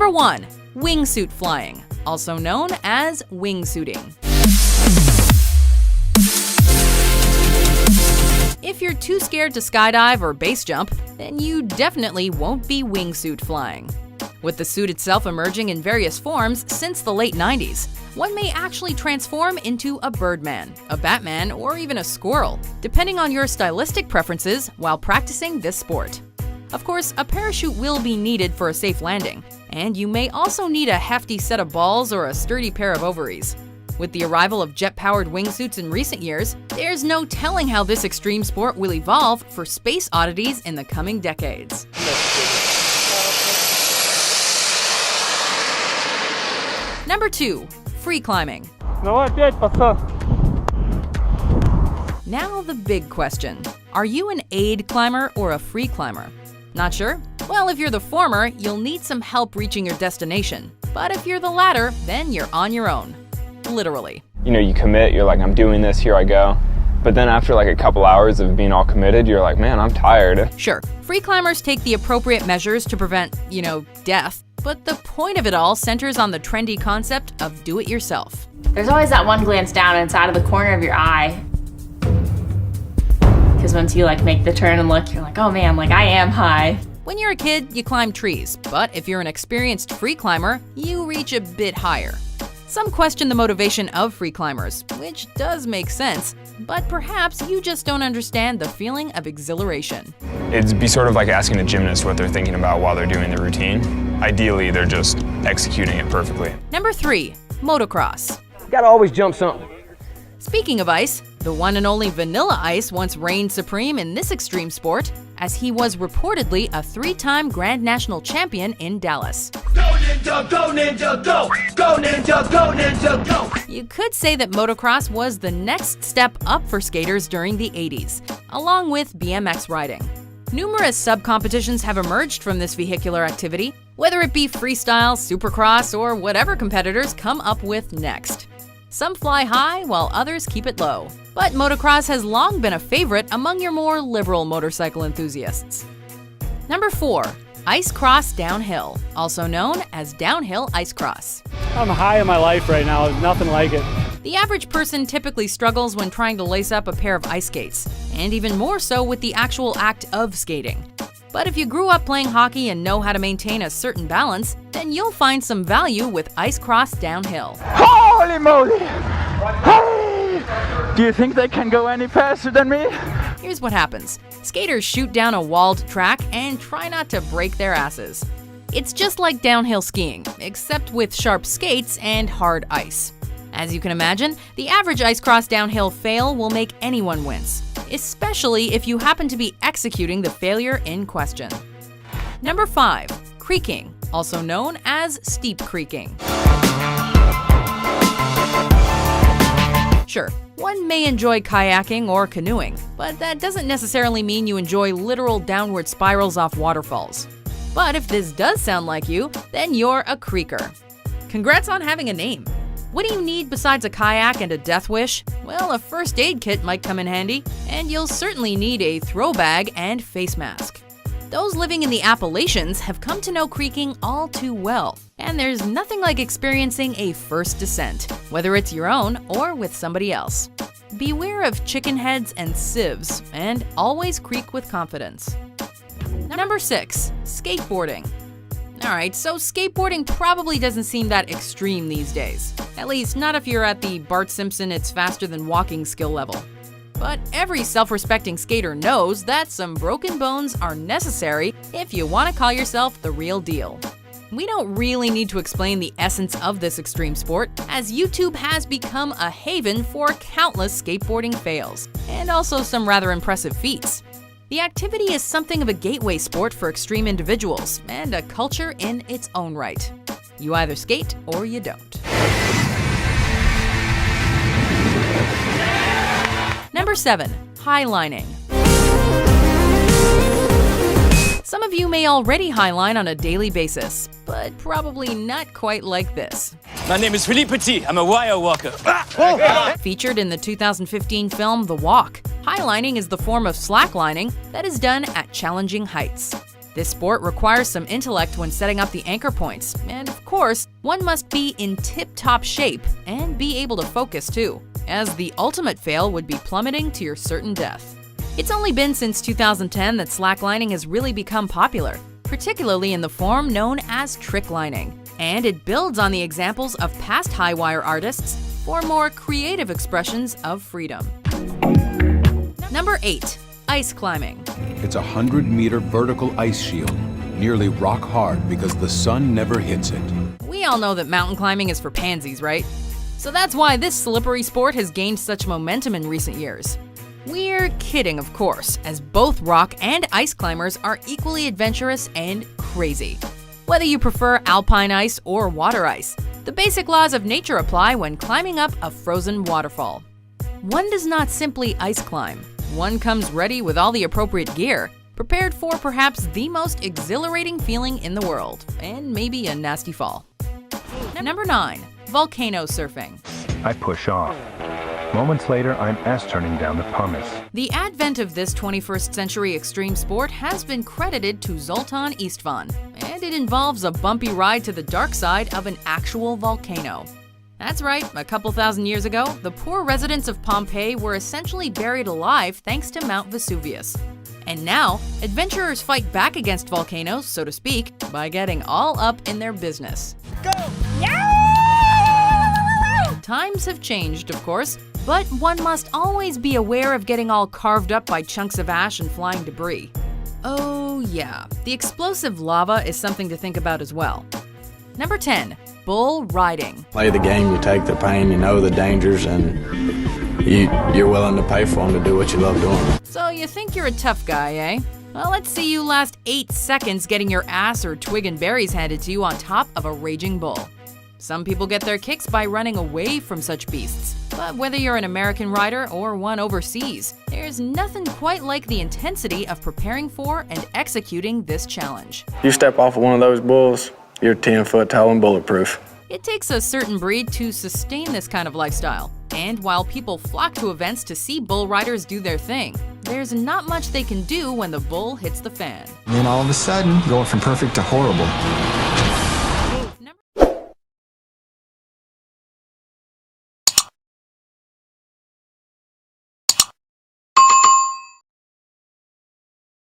Number 1. Wingsuit flying, also known as wingsuiting. If you're too scared to skydive or base jump, then you definitely won't be wingsuit flying. With the suit itself emerging in various forms since the late 90s, one may actually transform into a Birdman, a Batman, or even a squirrel, depending on your stylistic preferences while practicing this sport. Of course, a parachute will be needed for a safe landing, and you may also need a hefty set of balls or a sturdy pair of ovaries. With the arrival of jet-powered wingsuits in recent years, there's no telling how this extreme sport will evolve for space oddities in the coming decades. Number 2. Free climbing. Now the big question. Are you an aid climber or a free climber? Not sure? Well, if you're the former, you'll need some help reaching your destination. But if you're the latter, then you're on your own. Literally. You commit, you're like, I'm doing this, here I go. But then after like a couple hours of being all committed, you're like, man, I'm tired. Sure, free climbers take the appropriate measures to prevent, death. But the point of it all centers on the trendy concept of do-it-yourself. There's always that one glance down inside of the corner of your eye. Because once you make the turn and look, you're like, oh man, I am high. When you're a kid, you climb trees. But if you're an experienced free climber, you reach a bit higher. Some question the motivation of free climbers, which does make sense, but perhaps you just don't understand the feeling of exhilaration. It'd be sort of like asking a gymnast what they're thinking about while they're doing the routine. Ideally, they're just executing it perfectly. Number 3. Motocross. You gotta always jump something. Speaking of ice, the one and only Vanilla Ice once reigned supreme in this extreme sport, as he was reportedly a 3-time Grand National Champion in Dallas. Go Ninja, go Ninja, go! Go Ninja, go Ninja, go! You could say that motocross was the next step up for skaters during the 80s, along with BMX riding. Numerous sub-competitions have emerged from this vehicular activity, whether it be freestyle, supercross, or whatever competitors come up with next. Some fly high while others keep it low. But motocross has long been a favorite among your more liberal motorcycle enthusiasts. Number 4. Ice cross downhill, also known as downhill ice cross. I'm high in my life right now, there's nothing like it. The average person typically struggles when trying to lace up a pair of ice skates, and even more so with the actual act of skating. But if you grew up playing hockey and know how to maintain a certain balance, then you'll find some value with ice cross downhill. Holy moly! Hey! Do you think they can go any faster than me? Here's what happens. Skaters shoot down a walled track and try not to break their asses. It's just like downhill skiing, except with sharp skates and hard ice. As you can imagine, the average ice cross downhill fail will make anyone wince, especially if you happen to be executing the failure in question. Number 5. Creeking, also known as steep creeking. Sure, one may enjoy kayaking or canoeing, but that doesn't necessarily mean you enjoy literal downward spirals off waterfalls. But if this does sound like you, then you're a creeker. Congrats on having a name. What do you need besides a kayak and a death wish? Well, a first aid kit might come in handy, and you'll certainly need a throw bag and face mask. Those living in the Appalachians have come to know creeking all too well, and there's nothing like experiencing a first descent, whether it's your own or with somebody else. Beware of chicken heads and sieves, and always creak with confidence. Number 6. Skateboarding. Alright, so skateboarding probably doesn't seem that extreme these days. At least not if you're at the Bart Simpson it's faster than walking skill level. But every self-respecting skater knows that some broken bones are necessary if you want to call yourself the real deal. We don't really need to explain the essence of this extreme sport, as YouTube has become a haven for countless skateboarding fails, and also some rather impressive feats. The activity is something of a gateway sport for extreme individuals, and a culture in its own right. You either skate or you don't. Number 7. Highlining. Some of you may already highline on a daily basis, but probably not quite like this. My name is Philippe Petit. I'm a wire walker. Featured in the 2015 film The Walk, highlining is the form of slacklining that is done at challenging heights. This sport requires some intellect when setting up the anchor points, and of course, one must be in tip-top shape and be able to focus too, as the ultimate fail would be plummeting to your certain death. It's only been since 2010 that slacklining has really become popular, particularly in the form known as tricklining, and it builds on the examples of past high-wire artists for more creative expressions of freedom. Number 8. Ice climbing. It's a 100-meter vertical ice shield, nearly rock hard because the sun never hits it. We all know that mountain climbing is for pansies, right? So that's why this slippery sport has gained such momentum in recent years. We're kidding, of course, as both rock and ice climbers are equally adventurous and crazy. Whether you prefer alpine ice or water ice, the basic laws of nature apply when climbing up a frozen waterfall. One does not simply ice climb. One comes ready with all the appropriate gear, prepared for perhaps the most exhilarating feeling in the world, and maybe a nasty fall. Number 9. Volcano surfing. I push off. Moments later, I'm S-turning down the pumice. The advent of this 21st century extreme sport has been credited to Zoltan Istvan, and it involves a bumpy ride to the dark side of an actual volcano. That's right, a couple thousand years ago, the poor residents of Pompeii were essentially buried alive thanks to Mount Vesuvius. And now, adventurers fight back against volcanoes, so to speak, by getting all up in their business. Go! Yeah! Times have changed, of course, but one must always be aware of getting all carved up by chunks of ash and flying debris. Oh yeah, the explosive lava is something to think about as well. Number 10. Bull riding. Play the game, you take the pain, you know the dangers, and you're willing to pay for them to do what you love doing. So you think you're a tough guy, eh? Well, let's see you last 8 seconds getting your ass or twig and berries handed to you on top of a raging bull. Some people get their kicks by running away from such beasts. But whether you're an American rider or one overseas, there's nothing quite like the intensity of preparing for and executing this challenge. You step off of one of those bulls, you're 10 foot tall and bulletproof. It takes a certain breed to sustain this kind of lifestyle. And while people flock to events to see bull riders do their thing, there's not much they can do when the bull hits the fan. And then all of a sudden, going from perfect to horrible.